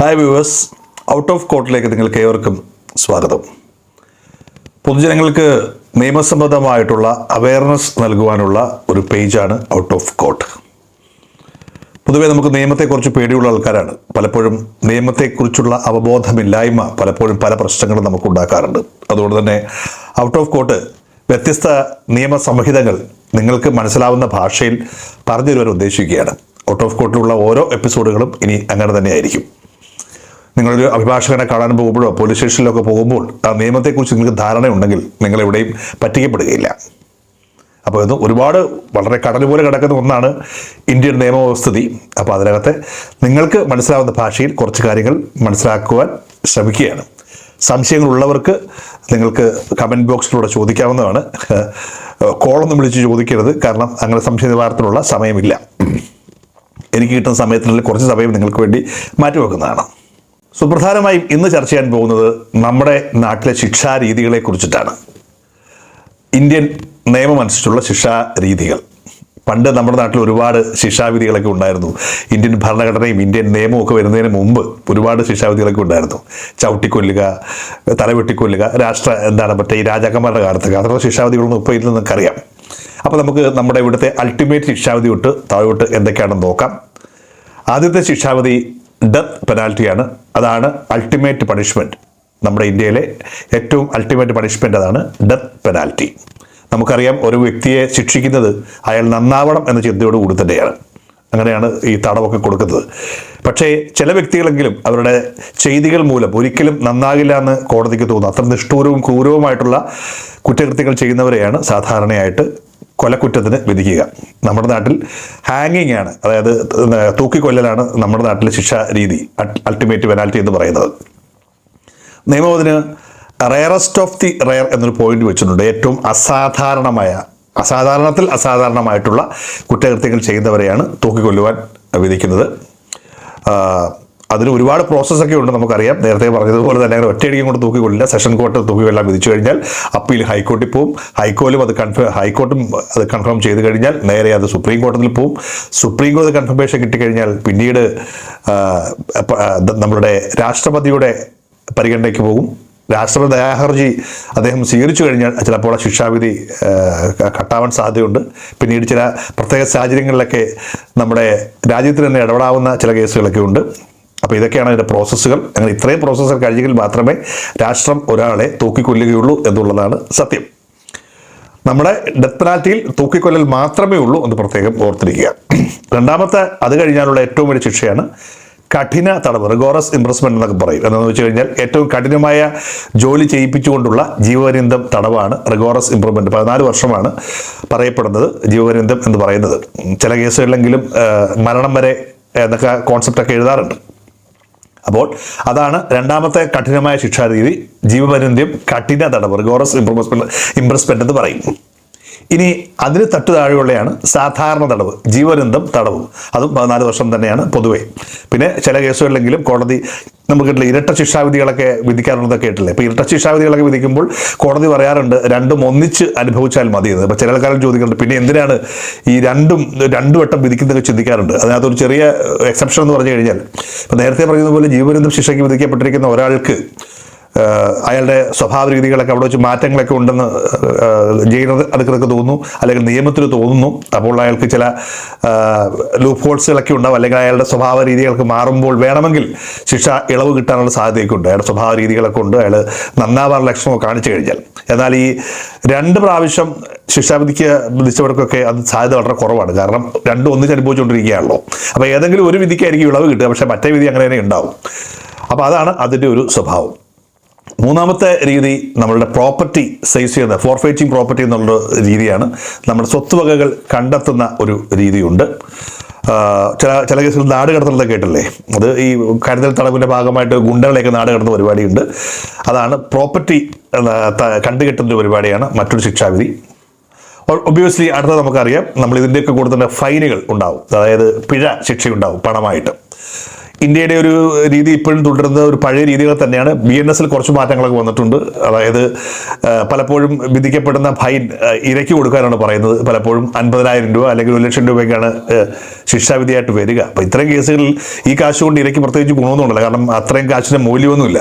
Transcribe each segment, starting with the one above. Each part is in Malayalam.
ഹായ് വ്യൂവേഴ്സ്, ഔട്ട് ഓഫ് കോർട്ടിലേക്ക് നിങ്ങൾക്ക് ഏവർക്കും സ്വാഗതം. പൊതുജനങ്ങൾക്ക് നിയമസംബന്ധമായിട്ടുള്ള അവയർനെസ് നൽകുവാനുള്ള ഒരു പേജാണ് ഔട്ട് ഓഫ് കോർട്ട്. പൊതുവേ നമുക്ക് നിയമത്തെക്കുറിച്ച് പേടിയുള്ള ആൾക്കാരാണ്. പലപ്പോഴും നിയമത്തെക്കുറിച്ചുള്ള അവബോധമില്ലായ്മ പലപ്പോഴും പല പ്രശ്നങ്ങളും നമുക്ക് ഉണ്ടാക്കാറുണ്ട്. അതുകൊണ്ട് തന്നെ ഔട്ട് ഓഫ് കോർട്ട് വ്യത്യസ്ത നിയമ സംഹിതകൾ നിങ്ങൾക്ക് മനസ്സിലാവുന്ന ഭാഷയിൽ പറഞ്ഞു തരുവാൻ ഉദ്ദേശിക്കുകയാണ്. ഔട്ട് ഓഫ് കോർട്ടിലുള്ള ഓരോ എപ്പിസോഡുകളും ഇനി അങ്ങനെ തന്നെയായിരിക്കും. നിങ്ങളൊരു അഭിഭാഷകനെ കാണാൻ പോകുമ്പോഴോ പോലീസ് സ്റ്റേഷനിലൊക്കെ പോകുമ്പോൾ ആ നിയമത്തെക്കുറിച്ച് നിങ്ങൾക്ക് ധാരണയുണ്ടെങ്കിൽ നിങ്ങളെവിടെയും പറ്റിക്കപ്പെടുകയില്ല. അപ്പോൾ ഇത് ഒരുപാട് വളരെ കടൽ പോലെ കിടക്കുന്ന ഒന്നാണ് ഇന്ത്യൻ നിയമവ്യവസ്ഥിതി. അപ്പോൾ അതിനകത്തെ നിങ്ങൾക്ക് മനസ്സിലാവുന്ന ഭാഷയിൽ കുറച്ച് കാര്യങ്ങൾ മനസ്സിലാക്കുവാൻ ശ്രമിക്കുകയാണ്. സംശയങ്ങളുള്ളവർക്ക് നിങ്ങൾക്ക് കമൻറ്റ് ബോക്സിലൂടെ ചോദിക്കാവുന്നതാണ്. കോളൊന്നും വിളിച്ച് ചോദിക്കരുത്, കാരണം അങ്ങനെ സംശയ നിവാരണത്തിനുള്ള സമയമില്ല. എനിക്ക് കിട്ടുന്ന സമയത്തിനുള്ളിൽ കുറച്ച് സമയം നിങ്ങൾക്ക് വേണ്ടി മാറ്റിവെക്കുന്നതാണ്. സുപ്രധാനമായും ഇന്ന് ചർച്ച ചെയ്യാൻ പോകുന്നത് നമ്മുടെ നാട്ടിലെ ശിക്ഷാരീതികളെ കുറിച്ചിട്ടാണ്. ഇന്ത്യൻ നിയമം അനുസരിച്ചുള്ള ശിക്ഷാരീതികൾ. പണ്ട് നമ്മുടെ നാട്ടിൽ ഒരുപാട് ശിക്ഷാവിധികളൊക്കെ ഉണ്ടായിരുന്നു. ഇന്ത്യൻ ഭരണഘടനയും ഇന്ത്യൻ നിയമവും ഒക്കെ വരുന്നതിന് മുമ്പ് ഒരുപാട് ശിക്ഷാവിധികളൊക്കെ ഉണ്ടായിരുന്നു. ചവിട്ടിക്കൊല്ലുക, തലവെട്ടിക്കൊല്ലുക, മറ്റേ ഈ രാജാക്കന്മാരുടെ കാലത്തൊക്കെ അതിനുള്ള ശിക്ഷാവിധികളൊന്നും ഇപ്പോൾ ഇല്ലെന്ന് നമുക്കറിയാം. അപ്പോൾ നമുക്ക് നമ്മുടെ ഇവിടുത്തെ അൾട്ടിമേറ്റ് ശിക്ഷാവിധി തൊട്ട് താഴോട്ട് എന്തൊക്കെയാണെന്ന് നോക്കാം. ആദ്യത്തെ ശിക്ഷാവിധി ഡെത്ത് പെനാൽറ്റിയാണ്. അതാണ് അൾട്ടിമേറ്റ് പണിഷ്മെൻറ്റ്. നമ്മുടെ ഇന്ത്യയിലെ ഏറ്റവും അൾട്ടിമേറ്റ് പണിഷ്മെൻ്റ് അതാണ് ഡെത്ത് പെനാൽറ്റി. നമുക്കറിയാം, ഒരു വ്യക്തിയെ ശിക്ഷിക്കുന്നത് അയാൾ നന്നാവണം എന്ന ചിന്തയോടുകൂടി തന്നെയാണ്. അങ്ങനെയാണ് ഈ തടവൊക്കെ കൊടുക്കുന്നത്. പക്ഷേ ചില വ്യക്തികളെങ്കിലും അവരുടെ ചെയ്തികൾ മൂലം ഒരിക്കലും നന്നാകില്ല എന്ന് കോടതിക്ക് തോന്നുന്നു. അത്ര നിഷ്ഠൂരവും ക്രൂരവുമായിട്ടുള്ള കുറ്റകൃത്യങ്ങൾ ചെയ്യുന്നവരെയാണ് സാധാരണയായിട്ട് കൊലക്കുറ്റത്തിന് വിധിക്കുക. നമ്മുടെ നാട്ടിൽ ഹാങ്ങിങ് ആണ്, അതായത് തൂക്കിക്കൊല്ലലാണ് നമ്മുടെ നാട്ടിലെ ശിക്ഷാ രീതി, അൾട്ടിമേറ്റ് പെനാൽറ്റി എന്ന് പറയുന്നത്. നിയമം റയറസ്റ്റ് ഓഫ് ദി റയർ എന്നൊരു പോയിന്റ് വെച്ചിട്ടുണ്ട്. ഏറ്റവും അസാധാരണമായിട്ടുള്ള കുറ്റകൃത്യങ്ങൾ ചെയ്യുന്നവരെയാണ് തൂക്കിക്കൊല്ലുവാൻ വിധിക്കുന്നത്. അതിന് ഒരുപാട് പ്രോസസ്സൊക്കെ ഉണ്ട്, നമുക്കറിയാം. നേരത്തെ പറഞ്ഞതുപോലെ തന്നെ അങ്ങനെ ഒറ്റയടിക്കും കൊണ്ട് തൂക്കിക്കൊള്ളില്ല. സെഷൻ കോർട്ട് തൂക്കിക്കൊല്ലാൻ വിധിച്ചു കഴിഞ്ഞാൽ അപ്പീൽ ഹൈക്കോർട്ടിൽ പോവും. ഹൈക്കോർട്ടും അത് കൺഫേം ചെയ്ത് കഴിഞ്ഞാൽ നേരെ അത് സുപ്രീം കോടതിയിൽ പോവും. സുപ്രീം കോടതി കൺഫർമേഷൻ കിട്ടിക്കഴിഞ്ഞാൽ പിന്നീട് നമ്മുടെ രാഷ്ട്രപതിയുടെ പരിഗണനയ്ക്ക് പോകും. രാഷ്ട്രപതി ദയാഹർജി അദ്ദേഹം സ്വീകരിച്ചു കഴിഞ്ഞാൽ ചിലപ്പോൾ ശിക്ഷാവിധി കട്ടാവാൻ സാധ്യതയുണ്ട്. പിന്നീട് ചില പ്രത്യേക സാഹചര്യങ്ങളിലൊക്കെ നമ്മുടെ രാജ്യത്തിന് തന്നെ ഇടപെടാവുന്ന ചില കേസുകളൊക്കെ ഉണ്ട്. അപ്പോൾ ഇതൊക്കെയാണ് അതിൻ്റെ പ്രോസസ്സുകൾ. അങ്ങനെ ഇത്രയും പ്രോസസ്സുകൾ കഴിഞ്ഞെങ്കിൽ മാത്രമേ രാഷ്ട്രം ഒരാളെ തൂക്കിക്കൊല്ലുകയുള്ളൂ എന്നുള്ളതാണ് സത്യം. നമ്മുടെ ഡെത്ത് പെനാൽറ്റിയിൽ തൂക്കിക്കൊല്ലൽ മാത്രമേ ഉള്ളൂ എന്ന് പ്രത്യേകം ഓർത്തിരിക്കുക. രണ്ടാമത്തെ, അത് കഴിഞ്ഞാലുള്ള ഏറ്റവും വലിയ ശിക്ഷയാണ് കഠിന തടവ്, റിഗോറസ് ഇംപ്രസ്മെന്റ് എന്നൊക്കെ പറയും. എന്താണെന്ന് വെച്ച് കഴിഞ്ഞാൽ ഏറ്റവും കഠിനമായ ജോലി ചെയ്യിപ്പിച്ചുകൊണ്ടുള്ള ജീവപര്യന്തം തടവാണ് റിഗോറസ് ഇംപ്രസ്മെന്റ്. 14 വർഷമാണ് പറയപ്പെടുന്നത് ജീവപര്യന്തം എന്ന് പറയുന്നത്. ചില കേസുകളിലെങ്കിലും മരണം വരെ എന്നൊക്കെ കോൺസെപ്റ്റൊക്കെ എഴുതാറുണ്ട്. അപ്പോൾ അതാണ് രണ്ടാമത്തെ കഠിനമായ ശിക്ഷാരീതി, ജീവപര്യന്തം കഠിന തടവ്, റിഗോറസ് ഇംപ്രസ്മെന്റ് എന്ന് പറയും. ഇനി അതിന് തട്ടു താഴെയുള്ളതാണ് സാധാരണ തടവ്, ജീവപര്യന്തം തടവ്. അതും 14 വർഷം തന്നെയാണ് പൊതുവെ. പിന്നെ ചില കേസുകളിലെങ്കിലും കോടതി നമുക്ക് ഇരട്ട ശിക്ഷാവിധികളൊക്കെ വിധിക്കാറുള്ളതൊക്കെ കേട്ടില്ലേ. ഇപ്പോൾ ഇരട്ട ശിക്ഷാവിധികളൊക്കെ വിധിക്കുമ്പോൾ കോടതി പറയാറുണ്ട് രണ്ടും ഒന്നിച്ച് അനുഭവിച്ചാൽ മതിയെന്ന്. ഇപ്പോൾ ചില ആൾക്കാരും ചോദിക്കുന്നുണ്ട്, പിന്നെ എന്തിനാണ് ഈ രണ്ടു വട്ടം വിധിക്കുന്നതൊക്കെ ചിന്തിക്കാറുണ്ട്. അതിനകത്തൊരു ചെറിയ എക്സെപ്ഷൻ എന്ന് പറഞ്ഞു കഴിഞ്ഞാൽ, ഇപ്പോൾ നേരത്തെ പറയുന്ന പോലെ ജീവപര്യന്തം ശിക്ഷയ്ക്ക് വിധിക്കപ്പെട്ടിരിക്കുന്ന ഒരാൾക്ക് അയാളുടെ സ്വഭാവ രീതികളൊക്കെ അവിടെ വെച്ച് മാറ്റങ്ങളൊക്കെ ഉണ്ടെന്ന് ജയിൽ അധികൃതർക്ക് തോന്നുന്നു, അല്ലെങ്കിൽ നിയമത്തിന് തോന്നുന്നു. അപ്പോൾ അയാൾക്ക് ചില ലൂപ്പ് ഹോൾസുകളൊക്കെ ഉണ്ടാവും, അല്ലെങ്കിൽ അയാളുടെ സ്വഭാവ രീതികൾക്ക് മാറുമ്പോൾ വേണമെങ്കിൽ ശിക്ഷ ഇളവ് കിട്ടാനുള്ള സാധ്യതയൊക്കെ ഉണ്ട്. അയാളുടെ സ്വഭാവ രീതികളൊക്കെ ഉണ്ട്, അയാൾ നന്നാവാറുള്ള ലക്ഷണമൊക്കെ കാണിച്ചു കഴിഞ്ഞാൽ. എന്നാൽ ഈ 2 പ്രാവശ്യം വിധിച്ചവർക്കൊക്കെ അത് സാധ്യത വളരെ കുറവാണ്. കാരണം രണ്ടും ഒന്നിച്ച് അനുഭവിച്ചുകൊണ്ടിരിക്കുകയാണല്ലോ. അപ്പോൾ ഏതെങ്കിലും ഒരു വിധിക്കായിരിക്കും ഇളവ് കിട്ടുക, പക്ഷേ മറ്റേ വിധി അങ്ങനെ തന്നെ ഉണ്ടാവും. അപ്പോൾ അതാണ് അതിൻ്റെ ഒരു സ്വഭാവം. മൂന്നാമത്തെ രീതി നമ്മളുടെ പ്രോപ്പർട്ടി സൈസ് ചെയ്യുന്ന ഫോർഫൈറ്റിംഗ് പ്രോപ്പർട്ടി എന്നുള്ള രീതിയാണ്. നമ്മുടെ സ്വത്തുവകകൾ കണ്ടെത്തുന്ന ഒരു രീതിയുണ്ട്. ചില കേസുകൾ നാട് കടത്തുന്നതൊക്കെ കേട്ടില്ലേ. അത് ഈ കരുതൽ തടവിൻ്റെ ഭാഗമായിട്ട് ഗുണ്ടകളെയൊക്കെ നാട് കടത്തുന്ന പരിപാടിയുണ്ട്. അതാണ് പ്രോപ്പർട്ടി കണ്ടുകെട്ടുന്ന പരിപാടിയാണ് മറ്റൊരു ശിക്ഷാവിധി. ഒബ്വിയസ്ലി അടുത്ത നമുക്കറിയാം, നമ്മൾ ഇതിൻ്റെയൊക്കെ കൂടെ തന്നെ ഫൈനുകൾ ഉണ്ടാവും, അതായത് പിഴ ശിക്ഷയുണ്ടാവും പണമായിട്ട്. ഇന്ത്യയുടെ ഒരു രീതി ഇപ്പോഴും തുടരുന്ന ഒരു പഴയ രീതികൾ തന്നെയാണ്. BNS കുറച്ച് മാറ്റങ്ങളൊക്കെ വന്നിട്ടുണ്ട്. അതായത് പലപ്പോഴും വിധിക്കപ്പെടുന്ന ഫൈൻ ഇരയ്ക്ക് കൊടുക്കാനാണ് പറയുന്നത്. പലപ്പോഴും 50,000 രൂപ അല്ലെങ്കിൽ 1,00,000 രൂപയ്ക്കാണ് ശിക്ഷാവിധിയായിട്ട് വരിക. അപ്പോൾ ഇത്തരം കേസുകളിൽ ഈ കാശ് കൊണ്ട് ഇരയ്ക്ക് പ്രത്യേകിച്ച് ഗുണമൊന്നുമില്ല. കാരണം അത്രയും കാശിന് മൂല്യമൊന്നുമില്ല.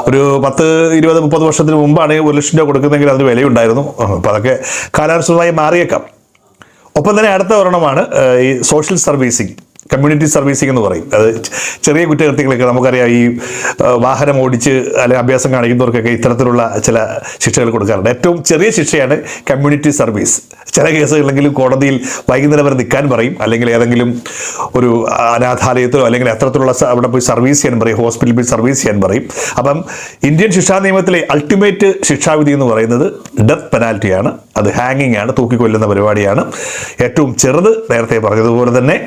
ഒരു 10, 20, 30 വർഷത്തിന് മുമ്പാണ് 1,00,000 രൂപ കൊടുക്കുന്നതെങ്കിൽ അതിന് വിലയുണ്ടായിരുന്നു. അപ്പോൾ അതൊക്കെ കാലാനുസൃതമായി മാറിയേക്കാം. ഒപ്പം തന്നെ അടുത്ത ഒരെണ്ണമാണ് ഈ സോഷ്യൽ സർവീസിങ്, കമ്മ്യൂണിറ്റി സർവീസിംഗ് എന്ന് പറയും. അത് ചെറിയ കുറ്റകൃത്യങ്ങളൊക്കെ നമുക്കറിയാം. ഈ വാഹനം ഓടിച്ച് അല്ലെങ്കിൽ അഭ്യാസം കാണിക്കുന്നവർക്കൊക്കെ ഇത്തരത്തിലുള്ള ചില ശിക്ഷകൾ കൊടുക്കാറുണ്ട്. ഏറ്റവും ചെറിയ ശിക്ഷയാണ് കമ്മ്യൂണിറ്റി സർവീസ്. ചില കേസുകളിലെങ്കിലും കോടതിയിൽ വൈകുന്നേരം വരെ നിൽക്കാൻ പറയും, അല്ലെങ്കിൽ ഏതെങ്കിലും ഒരു അനാഥാലയത്തിലോ അല്ലെങ്കിൽ അത്തരത്തിലുള്ള അവിടെ പോയി സർവീസ് ചെയ്യാൻ പറയും, ഹോസ്പിറ്റലിൽ പോയി സർവീസ് ചെയ്യാൻ പറയും. അപ്പം ഇന്ത്യൻ ശിക്ഷാ നിയമത്തിലെ അൾട്ടിമേറ്റ് ശിക്ഷാവിധി എന്ന് പറയുന്നത് ഡെത്ത് പെനാൽറ്റിയാണ്. അത് ഹാങ്ങിങ് ആണ്, തൂക്കിക്കൊല്ലുന്ന പരിപാടിയാണ്. ഏറ്റവും ചെറുത് നേരത്തെ പറഞ്ഞതുപോലെ തന്നെ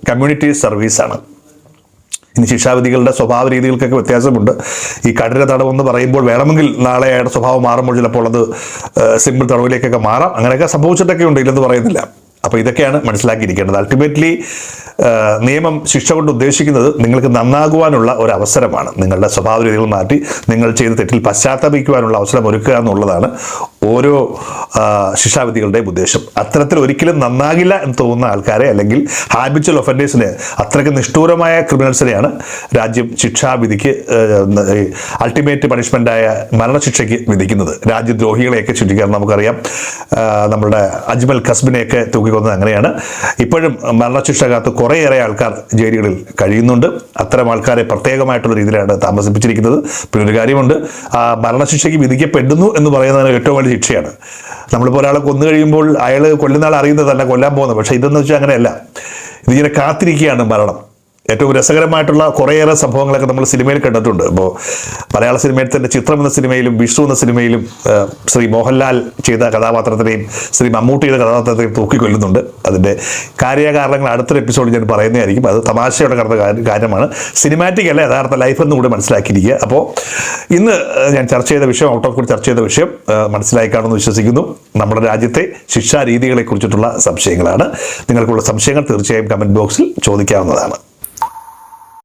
കമ്മ്യൂണിറ്റി സർവീസാണ്. ഇനി ശിക്ഷാവിധികളുടെ സ്വഭാവ രീതികൾക്കൊക്കെ വ്യത്യാസമുണ്ട്. ഈ കഠിന തടവെന്ന് പറയുമ്പോൾ വേണമെങ്കിൽ നാളെ അയാളുടെ സ്വഭാവം മാറുമ്പോൾ ചിലപ്പോൾ അത് സിമ്പിൾ തടവിലേക്കൊക്കെ മാറാം. അങ്ങനെയൊക്കെ സംഭവിച്ചിട്ടൊക്കെ ഉണ്ട്, ഇല്ലെന്ന് പറയുന്നില്ല. അപ്പോൾ ഇതൊക്കെയാണ് മനസ്സിലാക്കിയിരിക്കേണ്ടത്. അൾട്ടിമേറ്റ്ലി നിയമം ശിക്ഷ കൊണ്ട് ഉദ്ദേശിക്കുന്നത് നിങ്ങൾക്ക് നന്നാകുവാനുള്ള ഒരു അവസരമാണ്. നിങ്ങളുടെ സ്വഭാവ രീതികൾ മാറ്റി നിങ്ങൾ ചെയ്ത തെറ്റിൽ പശ്ചാത്തപിക്കുവാനുള്ള അവസരം ഒരുക്കുക എന്നുള്ളതാണ് ഓരോ ശിക്ഷാവിധികളുടെയും ഉദ്ദേശം. അത്തരത്തിൽ ഒരിക്കലും നന്നാകില്ല എന്ന് തോന്നുന്ന ആൾക്കാരെ, അല്ലെങ്കിൽ ഹാബിച്വൽ ഒഫൻഡേഴ്സിനെ, അത്രയ്ക്ക് നിഷ്ഠൂരമായ ക്രിമിനൽസിനെയാണ് രാജ്യം ശിക്ഷാവിധിക്ക് അൾട്ടിമേറ്റ് പണിഷ്മെൻ്റായ മരണശിക്ഷയ്ക്ക് വിധിക്കുന്നത്. രാജ്യദ്രോഹികളെയൊക്കെ ശിക്ഷിക്കാൻ നമുക്കറിയാം. നമ്മളുടെ അജ്മൽ കസ്ബിനെയൊക്കെ തൂക്കിക്കൊന്നത് അങ്ങനെയാണ്. ഇപ്പോഴും മരണശിക്ഷ കാത്ത് കുറേയേറെ ആൾക്കാർ ജയിലുകളിൽ കഴിയുന്നുണ്ട്. അത്തരം ആൾക്കാരെ പ്രത്യേകമായിട്ടുള്ള രീതിയിലാണ് താമസിപ്പിച്ചിരിക്കുന്നത്. പിന്നെ ഒരു കാര്യമുണ്ട്, മരണശിക്ഷയ്ക്ക് വിധിക്കപ്പെടുന്നു എന്ന് പറയുന്നതിന് ഏറ്റവും വലിയ ശിക്ഷയാണ്. നമ്മളിപ്പോൾ ഒരാളെ കൊന്നു കഴിയുമ്പോൾ അയാൾ കൊല്ലുന്ന ആൾ അറിയുന്നതല്ല കൊല്ലാൻ പോകുന്നത്. പക്ഷേ ഇതെന്ന് വെച്ചാൽ അങ്ങനെയല്ല. ഇതിങ്ങനെ കാത്തിരിക്കുകയാണ് മരണം. ഏറ്റവും രസകരമായിട്ടുള്ള കുറേയേറെ സംഭവങ്ങളൊക്കെ നമ്മൾ സിനിമയിൽ കണ്ടിട്ടുണ്ട്. ഇപ്പോൾ മലയാള സിനിമയിൽ തന്നെ ചിത്രം എന്ന സിനിമയിലും വിഷ്ണു എന്ന സിനിമയിലും ശ്രീ മോഹൻലാൽ ചെയ്ത കഥാപാത്രത്തിനെയും ശ്രീ മമ്മൂട്ടിയുടെ കഥാപാത്രത്തെയും തൂക്കിക്കൊല്ലുന്നുണ്ട്. അതിൻ്റെ കാര്യകാരണങ്ങൾ അടുത്തൊരു എപ്പിസോഡ് ഞാൻ പറയുന്നതായിരിക്കും. അത് തമാശയോടെ കടന്ന കാര്യമാണ്, സിനിമാറ്റിക് അല്ല, യഥാർത്ഥ ലൈഫ് എന്ന് കൂടി മനസ്സിലാക്കിയിരിക്കുക. അപ്പോൾ ഇന്ന് ഞാൻ ചർച്ച ചെയ്ത വിഷയം, ഔട്ട് ഓഫ് കൂടി ചർച്ച ചെയ്ത വിഷയം മനസ്സിലായി കാണുമെന്ന് വിശ്വസിക്കുന്നു. നമ്മുടെ രാജ്യത്തെ ശിക്ഷാ രീതികളെ കുറിച്ചിട്ടുള്ള സംശയങ്ങളാണ്. നിങ്ങൾക്കുള്ള സംശയങ്ങൾ തീർച്ചയായും കമൻറ്റ് ബോക്സിൽ ചോദിക്കാവുന്നതാണ്.